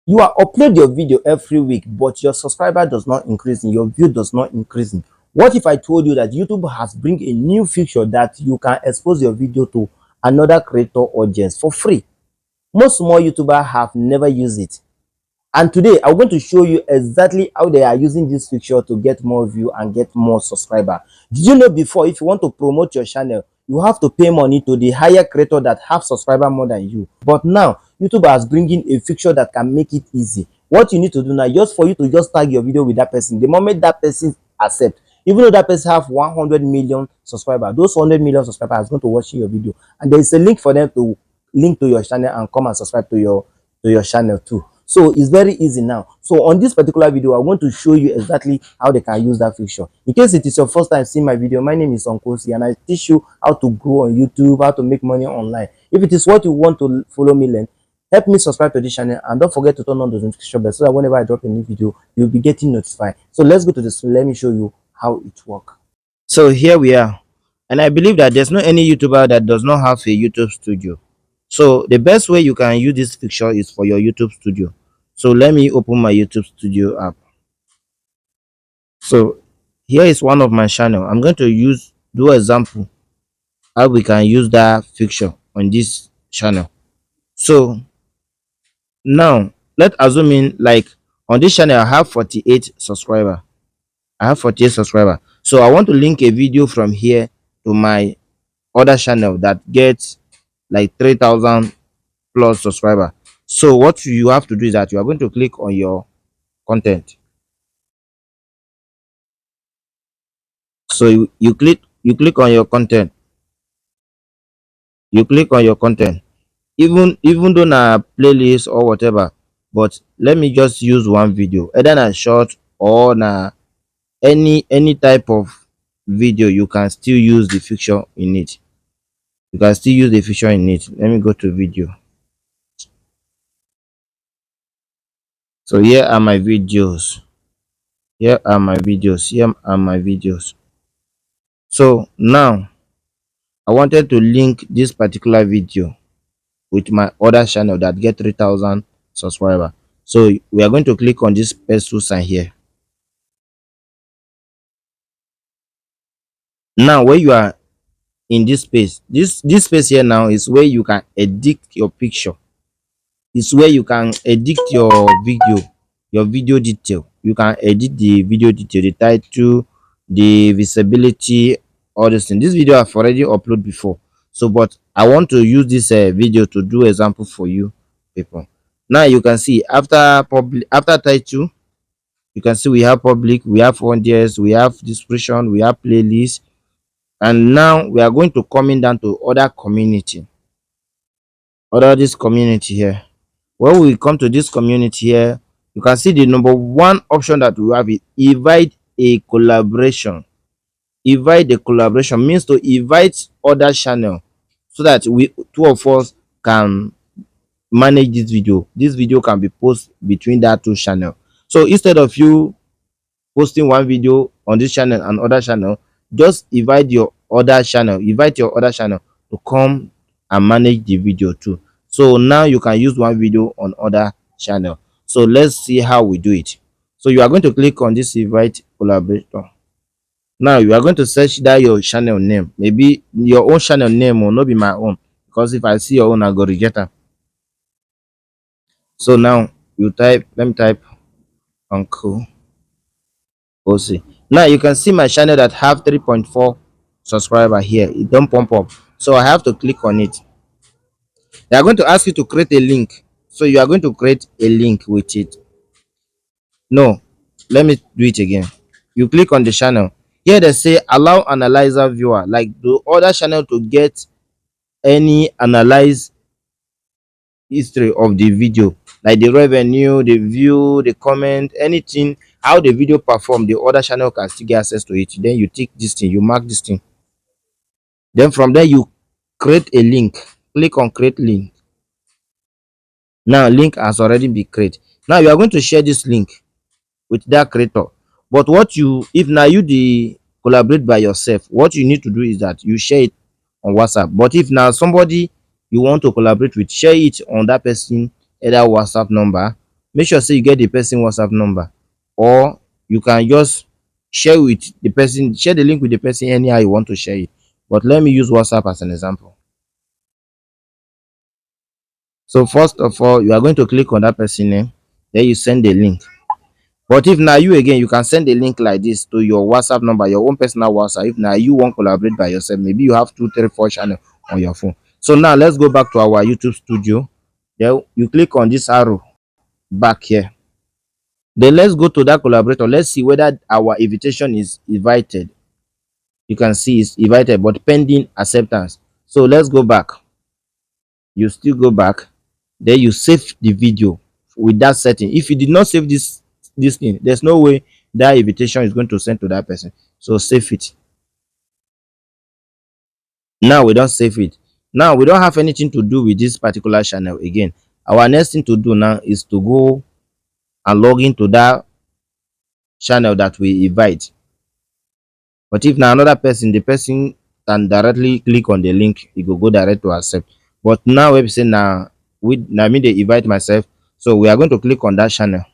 You are upload your video every week, but your subscriber does not increase, your view does not increase. What if I told you that YouTube has bring a new feature that you can expose your video to another creator audience for free? Most small YouTubers have never used it. And today I'm going to show you exactly how they are using this feature to get more view and get more subscriber. Did you know before, if you want to promote your channel, you have to pay money to the higher creator that have subscriber more than you? But now YouTube has bringing a feature that can make it easy. What you need to do now, just for you to just tag your video with that person. The moment that person accept, even though that person have 100 million subscribers, those 100 million subscribers are going to watch your video, and there is a link for them to link to your channel and come and subscribe to your channel too. So it's very easy now. So on this particular video, I want to show you exactly how they can use that feature. In case it is your first time seeing my video, my name is Onkosi, and I teach you how to grow on YouTube, how to make money online. If it is what you want to follow me learn, help me subscribe to this channel, and don't forget to turn on the notification bell so that whenever I drop a new video, you'll be getting notified. So let's go to this. Let me show you how it works. So here we are, and I believe that there's no any YouTuber that does not have a YouTube studio. So the best way you can use this feature is for your YouTube studio. So let me open my YouTube studio app. So here is one of my channel. I'm going to do example how we can use that feature on this channel. So now let's assume in like on this channel I have 48 subscriber. I have 48 subscriber. So I want to link a video from here to my other channel that gets like 3,000 plus subscriber. So what you have to do is that you are going to click on your content. So you click on your content. You click on your content. Even though na playlist or whatever, but let me just use one video, either na short or na any type of video. You can still use the feature in it. You can still use the feature in it. Let me go to video. So here are my videos. Here are my videos. Here are my videos. So now I wanted to link this particular video with my other channel that get 3,000 subscribers. So we are going to click on this pencil sign here. Now where you are in this space, this space here now is where you can edit your picture. It's where you can edit your video detail. You can edit the video detail, the title, the visibility, all this thing. This video I've already uploaded before. So but I want to use this video to do example for you people. Now you can see after public, after title, you can see we have public, we have audience, we have description, we have playlist, and now we are going to coming down to other community. Other this community here. When we come to this community here, you can see the number one option that we have is invite a collaboration. Invite the collaboration means to invite other channel so that we two of us can manage this video. This video can be posted between that two channel. So instead of you posting one video on this channel and other channel, just invite your other channel to come and manage the video too. So now you can use one video on other channel. So let's see how we do it. So you are going to click on this invite collaborator. Now you are going to search that your channel name. Maybe your own channel name will not be my own, because if I see your own I go reject am. So now you type, let me type uncle OC. Now you can see my channel that have 3.4 subscriber here. It don't pump up, so I have to click on it. They are going to ask you to create a link, so you are going to create a link with it. No, let me do it again. You click on the channel. Here they say allow analyzer viewer, like the other channel to get any analyze history of the video, like the revenue, the view, the comment, anything, how the video perform. The other channel can still get access to it. Then you tick this thing, you mark this thing, then from there you create a link. Click on create link. Now link has already been created. Now you are going to share this link with that creator. But what you, if now you the collaborate by yourself, what you need to do is that you share it on WhatsApp. But if now somebody you want to collaborate with, share it on that person either WhatsApp number, make sure say you get the person WhatsApp number, or you can just share with the person, share the link with the person anyhow you want to share it. But let me use WhatsApp as an example. So first of all, you are going to click on that person name, then you send the link. But if now you again, you can send a link like this to your WhatsApp number, your own personal WhatsApp. If now you want collaborate by yourself, maybe you have 2, 3, 4 channel on your phone. So now let's go back to our YouTube studio. Then you click on this arrow back here. Then let's go to that collaborator. Let's see whether our invitation is invited. You can see it's invited, but pending acceptance. So let's go back. You still go back. Then you save the video with that setting. If you did not save this thing, there's no way that invitation is going to send to that person. So save it. Now we don't save it. Now we don't have anything to do with this particular channel again. Our next thing to do now is to go and log into that channel that we invite. But if now another person, the person can directly click on the link, it will go direct to accept. But now we say now now me they invite myself. So we are going to click on that channel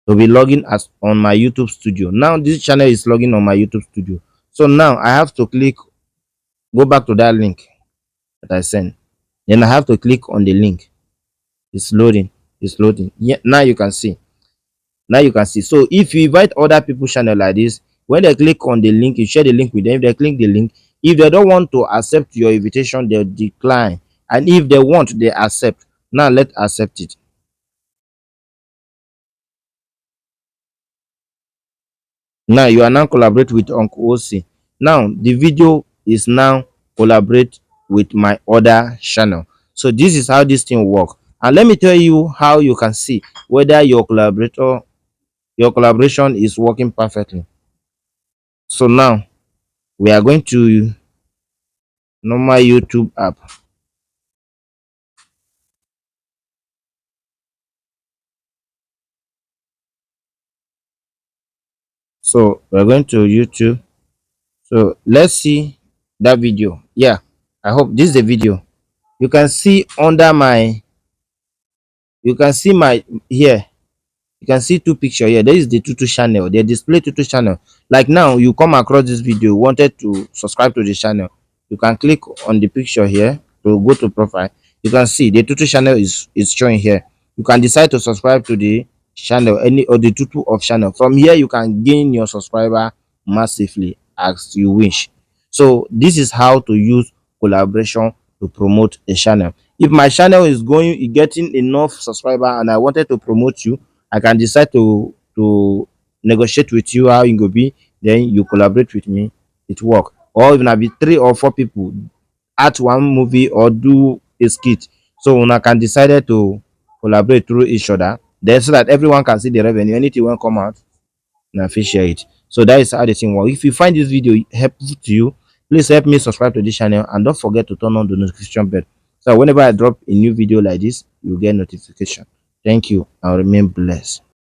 to be logging as on my YouTube studio. Now this channel is logging on my YouTube studio. So now I have to click, go back to that link that I sent. Then I have to click on the link. It's loading. It's loading. Yeah, now you can see. Now you can see. So if you invite other people channel like this, when they click on the link, you share the link with them. If they click the link, if they don't want to accept your invitation, they'll decline. And if they want, they accept. Now let's accept it. Now you are now collaborate with Uncle OC. Now the video is now collaborate with my other channel. So this is how this thing work. And let me tell you how you can see whether your collaboration is working perfectly. So now we are going to normal YouTube app. So we're going to YouTube. So let's see that video. Yeah, I hope this is the video. You can see under my, you can see my here. You can see two picture here. There is the tutu channel. They display tutu channel. Like now, you come across this video, wanted to subscribe to the channel. You can click on the picture here to go to profile. You can see the tutu channel is showing here. You can decide to subscribe to the channel, any or the tutu of channel. From here, you can gain your subscriber massively as you wish. So this is how to use collaboration to promote a channel. If my channel is going getting enough subscriber and I wanted to promote you, I can decide to negotiate with you how you go be, then you collaborate with me, it work. Or even I be 3 or 4 people act one movie or do a skit, so una can decide to collaborate through each other, then so that everyone can see the revenue. Anything will come out, and fit share it. So that is how the thing work. If you find this video helpful to you, please help me subscribe to this channel and don't forget to turn on the notification bell, so whenever I drop a new video like this, you get notification. Thank you and remain blessed.